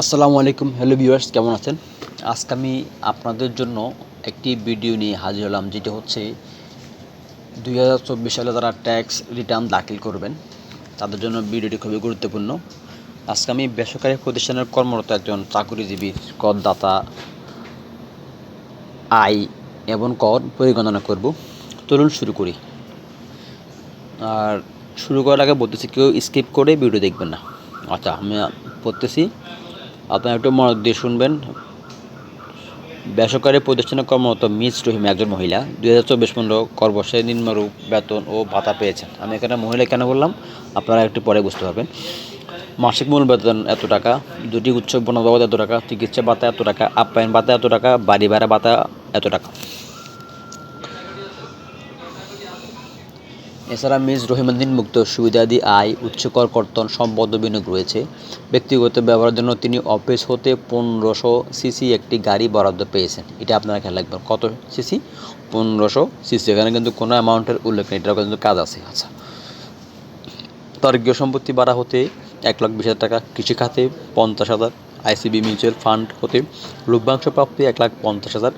আসসালামু আলাইকুম, hello viewers, কেমন আছেন? আজকে আমি আপনাদের জন্য একটি ভিডিও নিয়ে হাজির হলাম, যেটি হচ্ছে 2024 সালে যারা ট্যাক্স রিটার্ন দাখিল করবেন তাদের জন্য ভিডিওটি খুবই গুরুত্বপূর্ণ। আজকে আমি বেসরকারি প্রতিষ্ঠানের কর্মরত একজন চাকুরিজীবীর করদাতা আয় এবং কর পরিগণনা করব। চলুন শুরু করি। আর শুরু করার আগে বলতেছি, কেউ স্কিপ করে ভিডিও দেখবেন না। আচ্ছা, আমি বলতেছি, আপনারা একটু মনোযোগ দিয়ে শুনবেন। বেসরকারি প্রতিষ্ঠানে কর্মরত মিস রহিমা একজন মহিলা 2024-15 করবর্ষে নিম্নরূপ বেতন ও ভাতা পেয়েছেন। আমি এখানে মহিলা কেন বললাম আপনারা একটু পরে বুঝতে পারবেন। মাসিক মূল বেতন এত টাকা, দুটি উৎসব বোনাস বাবদ এত টাকা, চিকিৎসা ভাতা এত টাকা, আপ্যায়ন ভাতা এত টাকা, বাড়ি ভাড়া ভাতা এত টাকা। এছাড়া মিস রহিমাদ্দিন মুক্ত সুবিধাদি আয়, উচ্চকর কর্তন, সম্পদ বিনিয়োগ রয়েছে। ব্যক্তিগত ব্যবহারের জন্য তিনি অফিস হতে 1500 সিসি একটি গাড়ি বরাদ্দ পেয়েছেন। এটা আপনারা খেয়াল রাখবেন, কত সিসি? 1500 সিসি। এখানে কিন্তু কোনো অ্যামাউন্টের উল্লেখ নেই, এটাও কিন্তু কাজ আছে। আচ্ছা, তার গৃহ সম্পত্তি ভাড়া হতে 1,20,000 টাকা, কৃষি খাতে 50,000, আইসিবি মিউচুয়াল ফান্ড হতে লভ্যাংশ প্রাপ্তি 1,50,000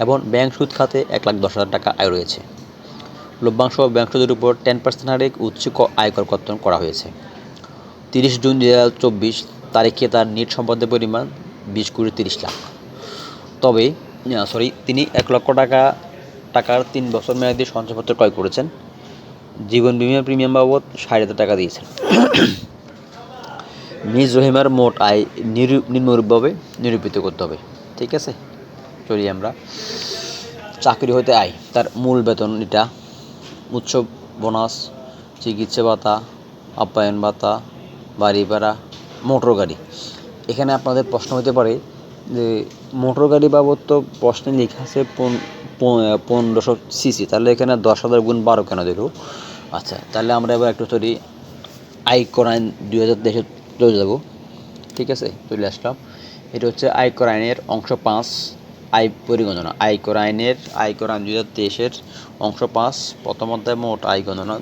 এবং ব্যাংক সুদ খাতে 1,10,000 টাকা আয় রয়েছে। লভ্যাংশ ও ব্যাংক সুদের উপর 10% হারে উচ্চ আয়কর কর্তন করা হয়েছে। 30 জুন 2024 তারিখে তার নিট সম্পদের পরিমাণ 20,30,00,000। তবে তিনি 1 লক্ষ টাকার 3 বছর মেয়াদী সঞ্চয়পত্র ক্রয় করেছেন। জীবন বীমা প্রিমিয়াম বাবদ 60,000 টাকা দিয়েছেন। মিস রহিমার মোট আয় নিম্নরূপভাবে নিরূপিত করতে হবে। ঠিক আছে, চলি আমরা। চাকরি হতে আয়, তার মূল বেতন এটা, উৎসব বোনাস, চিকিৎসা ভাতা, আপ্যায়ন ভাতা, বাড়ি ভাড়া, মোটর গাড়ি। এখানে আপনাদের প্রশ্ন হতে পারে যে মোটর গাড়ি বাবদ তো প্রশ্নে লেখা আছে 1500 সিসি, তাহলে এখানে 10,000 গুণ 12 কেন দিল? আচ্ছা, তাহলে আমরা এবার একটু সরি আয়কর আইন 2023 চলে যাব। ঠিক আছে, চলে আসলাম। এটা হচ্ছে আয়কর আইনের অংশ 5, আয় পরিগণনা। আয়কর আইন 2023-এর অংশ 5, প্রথম অধ্যায় মোট আয় গণনা,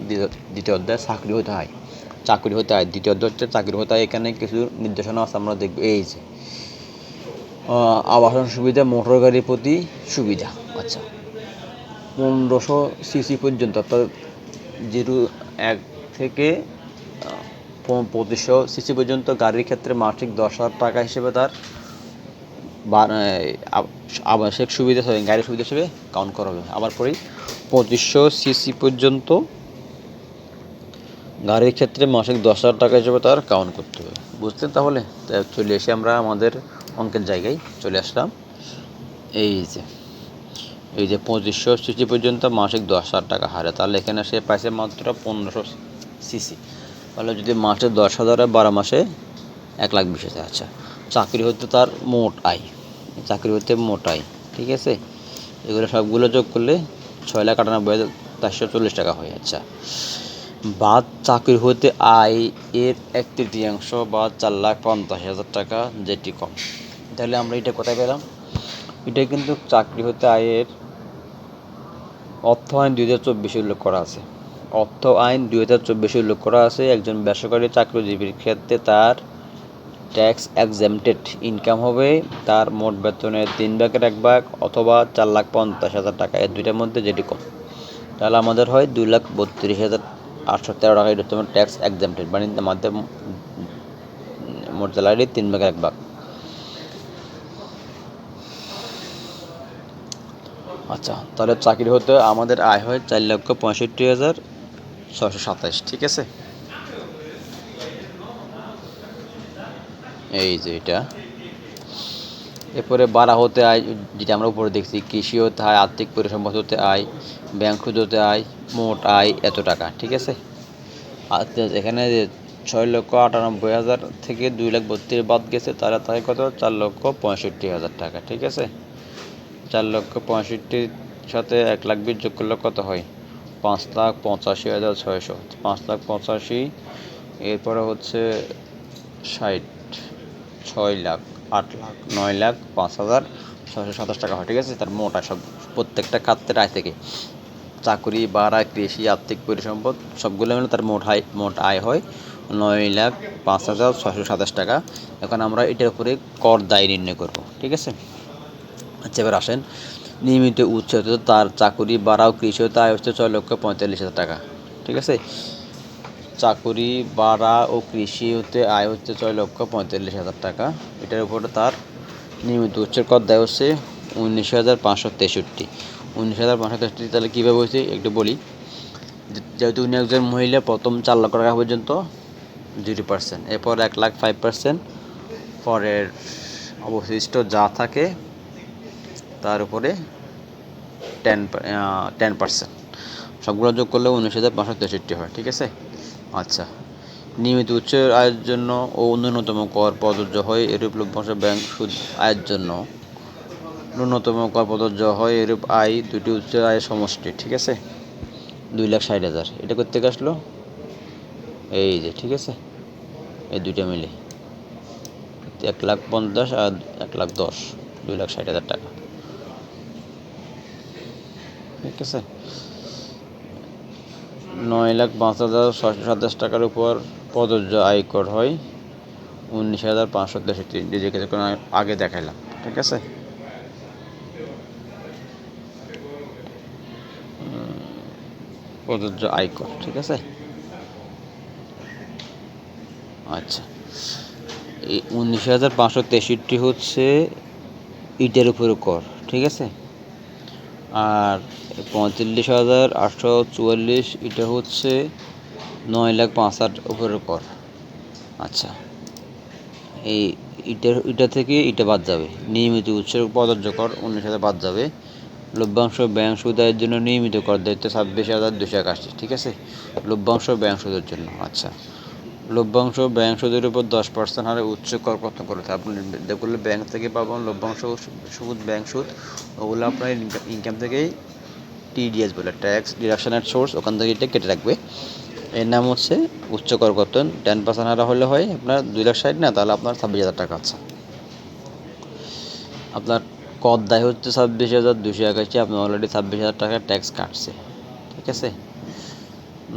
দ্বিতীয় অধ্যায় চাকরি হতে আয়, দ্বিতীয় অধ্যায় হচ্ছে চাকরি হতে আয়। এখানে কিছু নির্দেশনা আছে, আমরা দেখব। এই যে আবাসন সুবিধা, মোটর গাড়ির প্রতি সুবিধা। আচ্ছা, 1500 সিসি পর্যন্ত, অর্থাৎ 01 থেকে 2500 সিসি পর্যন্ত গাড়ির ক্ষেত্রে মাসিক 10,000 টাকা হিসেবে তার আবাসিক সুবিধা, গাড়ির সুবিধা হিসেবে কাউন্ট করা হবে। আবার পরে 2500 সিসি পর্যন্ত গাড়ির ক্ষেত্রে মাসিক 10,000 টাকা হিসেবে তার কাউন্ট করতে হবে। বুঝলেন? তাহলে চলে এসে আমরা আমাদের অঙ্কের জায়গায় চলে আসলাম। এই যে 2500 সিসি পর্যন্ত মাসিক 10,000 টাকা হারে, তাহলে এখানে সে পাইছে মাত্র 1500 সিসি। তাহলে যদি মাসে 10,000, 12 মাসে 1,20,000। আচ্ছা, চাকরি হতে তার মোট আয়, মোট আয়, ঠিক আছে, এগুলো সবগুলো যোগ করলে 6,98,440 টাকা হয়। আচ্ছা, বাদ চাকরি হতে আয় এর 1/3 বা 4,50,000 টাকা, যেটি কম। তাহলে আমরা এটা কোথায় পেলাম? এটা কিন্তু চাকরি হতে আয়ের অর্থ আইন 2024 উল্লেখ করা আছে। অর্থ আইন 2024 উল্লেখ করা আছে, একজন বেসরকারি চাকরিজীবীর ক্ষেত্রে তার ট্যাক্স এক্সেম্পটেড ইনকাম হবে তার মোট বেতনের 3/1 অথবা 4,50,000 টাকা, এর দুইটার মধ্যে যেটি কম। তাহলে আমাদের হয় 2,32,813 টাকা। এটা হচ্ছে ট্যাক্স এক্সেম্পটেড, মানে আমাদের মোট স্যালারির 3/1। আচ্ছা, তাহলে চাকরি হতে আমাদের আয় হয় 4,65,627। ঠিক আছে, এই যে এটা। এরপরে বাড়া হতে আয়, যেটা আমরা উপরে দেখছি, কৃষি হতে আয়, আর্থিক পরিসম্পদ হতে আয়, ব্যাংক সুদ হতে আয়, মোট আয় এত টাকা। ঠিক আছে, এখানে 6,98,000 থেকে 2,32,000 বাদ গেছে, তাহলে তাই কত? 4,65,000 টাকা। ঠিক আছে, 4,65,000 সাথে 1,20,000 যোগ করলে কত হয়? 5,85,600। 5,85,000, এরপরে হচ্ছে 60, 6,00,000, 8,00,000, 9,00,000, 5,627 টাকা হয়। ঠিক আছে, তার মোট আয়, সব প্রত্যেকটা খাতের আয় থেকে, চাকরি, ভাড়া, কৃষি, আর্থিক পরিসম্পদ সবগুলো মিলে তার মোট আয় হয় 9,05,627 টাকা। এখন আমরা এটার উপরে কর দায় নির্ণয় করব, ঠিক আছে। আচ্ছা, এবার আসেন, নিয়মিত উৎস হতে তার চাকুরি বাড়াও কৃষি হতে আয় হচ্ছে 6,45,000 টাকা, ঠিক আছে। চাকুরি বাড়া ও কৃষি হতে আয় হচ্ছে 6,45,000 টাকা। এটার উপরে তার নিয়মিত উৎসের কর দায় হচ্ছে 19,563। 19,563 তাহলে কীভাবে হয়েছে একটু বলি। যেহেতু উনি একজন মহিলা, প্রথম 4 লক্ষ টাকা পর্যন্ত 0%, এরপর 1,05,000 5%, পরের অবশিষ্ট যা থাকে তার উপরে 10%, সবগুলো যোগ করলে 19,563 হয়, ঠিক আছে। আচ্ছা, নিয়মিত উচ্চ আয়ের জন্য ও ন্যূনতম কর প্রযোজ্য হয় এরূপ লভ্যাংশ ব্যাংক সুদ আয়ের জন্য ন্যূনতম কর প্রযোজ্য হয় এরূপ আয় দুটি উচ্চ আয়ের সমষ্টি, ঠিক আছে। 2,60,000 এটা করতে আসলো এই যে, ঠিক আছে, এই দুইটা মিলে 1,50,000 আর 1,10,000, 2,60,000 টাকা, ঠিক আছে। 9,05,627 টাকার উপর প্রযোজ্য আয়কর হয় 19,563, যেটা আগে দেখাইলাম, ঠিক আছে। প্রযোজ্য আয়কর, ঠিক আছে। আচ্ছা, এই 19,563 হচ্ছে ইটের উপরে কর, ঠিক আছে। আর 35,844 এটা হচ্ছে 9,05,000 উপরের কর। আচ্ছা, এই ইটা থেকে ইটা বাদ যাবে, নিয়মিত উৎসের প্রযোজ্য কর 19,000 বাদ যাবে। লভ্যাংশ ব্যাংক সুদ আয়ের জন্য নিয়মিত কর দায়িত্ব 26,281, ঠিক আছে, লভ্যাংশ ব্যাংক সুদের জন্য। আচ্ছা, লভ্যাংশ ব্যাংক সুদের উপর 10% হারে উচ্চ কর কর্তন করতে আপনি যেগুলো ব্যাংক থেকে পাবেন লভ্যাংশ সুদ, ব্যাংক সুদ, ওগুলো আপনার ইনকাম থেকেই টিডিএস বলে, ট্যাক্স ডিডাকশন অ্যাট সোর্স, ওখান থেকে এটা কেটে রাখবে। এর নাম হচ্ছে উচ্চ কর কর্তন। 10% হারে হলে হয় আপনার 2,60,000 না, তাহলে আপনার 26,000 টাকা আছে। আপনার কর দায় হচ্ছে 26,281, আপনি অলরেডি 26,000 টাকা ট্যাক্স কাটছে, ঠিক আছে।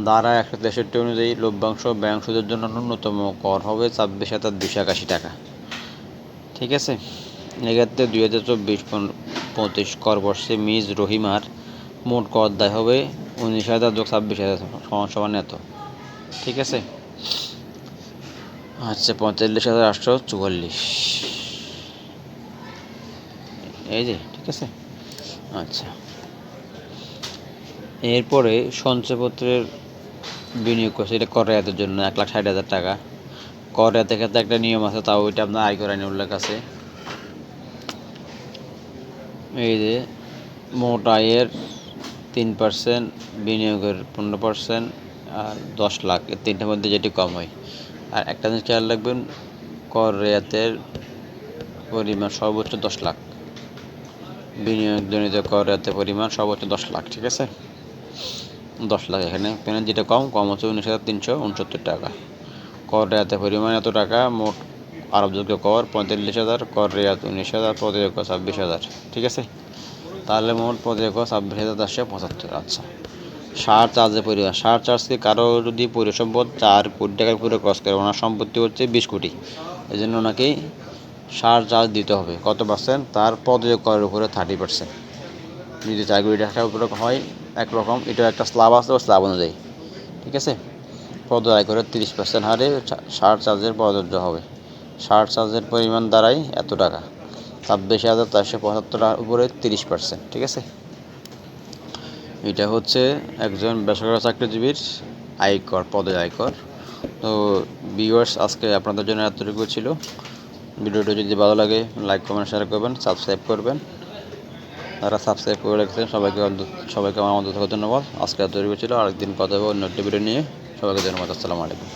ধারা 163 অনুযায়ী লভ্যাংশ ব্যাংক সুদের জন্য ন্যূনতম কর হবে 26,281 টাকা, ঠিক আছে। এক্ষেত্রে 2024-25 কর বর্ষে মিস রহিমার মোট কর দায় হবে 19,000 যোগ 26,000 সমান এত, ঠিক আছে। আচ্ছা, 45,844 এই যে, ঠিক আছে। আচ্ছা, এরপরে সঞ্চয়পত্রের বিনিয়োগ করছে, এটা কর রেয়াতের জন্য 1,60,000 টাকা। কর রেয়াতের ক্ষেত্রে একটা নিয়ম আছে, তাও ওইটা আপনার আয়কর আইনে উল্লেখ আছে। এই যে, মোট আয়ের 3%, বিনিয়োগের 15%, আর 10 লাখ, এই তিনটার মধ্যে যেটি কম হয়। আর একটা জিনিস খেয়াল রাখবেন, কর রেয়াতের পরিমাণ সর্বোচ্চ 10 লাখ, বিনিয়োগজনিত কর রেয়াতের পরিমাণ সর্বোচ্চ 10 লাখ, ঠিক আছে। 10 লাখ, এখানে যেটা কম হচ্ছে 19,369 টাকা। কর রেয়াতের পরিমাণ এত টাকা, মোট আরোপযোগ্য কর 45,000, কর রেয়াত 19,000, প্রদেয় কর 26,000, ঠিক আছে। তাহলে মোট প্রদেয় কর 26,475। আচ্ছা, সার চার্জের পরিমাণ, সার চার্জকে কারো যদি পরিসম্পদ 4 কোটি টাকার উপরে ক্রস করে, ওনার সম্পত্তি হচ্ছে 20 কোটি, এই জন্য ওনাকেই সার চার্জ দিতে হবে। কত পার্সেন্ট? তার প্রদেয় করের উপরে 30%। যদি 4 কোটি টাকার উপরে হয় একরকম, এটাও একটা স্ল্যাব আছে, ও স্ল্যাব অনুযায়ী, ঠিক আছে। প্রদেয় আয়করের 30% হারে সার চার্জের প্রযোজ্য হবে। সার চার্জের পরিমাণ দাঁড়ায় এত টাকা, 26,475 টাকার উপরে 30%, ঠিক আছে। এটা হচ্ছে একজন বেসরকারি চাকরিজীবীর আয়কর, পদের আয়কর। তো ভিউয়ার্স, আজকে আপনাদের জন্য এতটুকু ছিল। ভিডিওটি যদি ভালো লাগে লাইক, কমেন্ট, শেয়ার করবেন, সাবস্ক্রাইব করবেন। যারা সাবস্ক্রাইব করে রেখেছেন সবাইকে আমার ধন্যবাদ। আজকে এতটুকু ছিল, আরেকদিন কথা হবে অন্য একটি ভিডিও নিয়ে। সবাইকে ধন্যবাদ। আসসালামু আলাইকুম।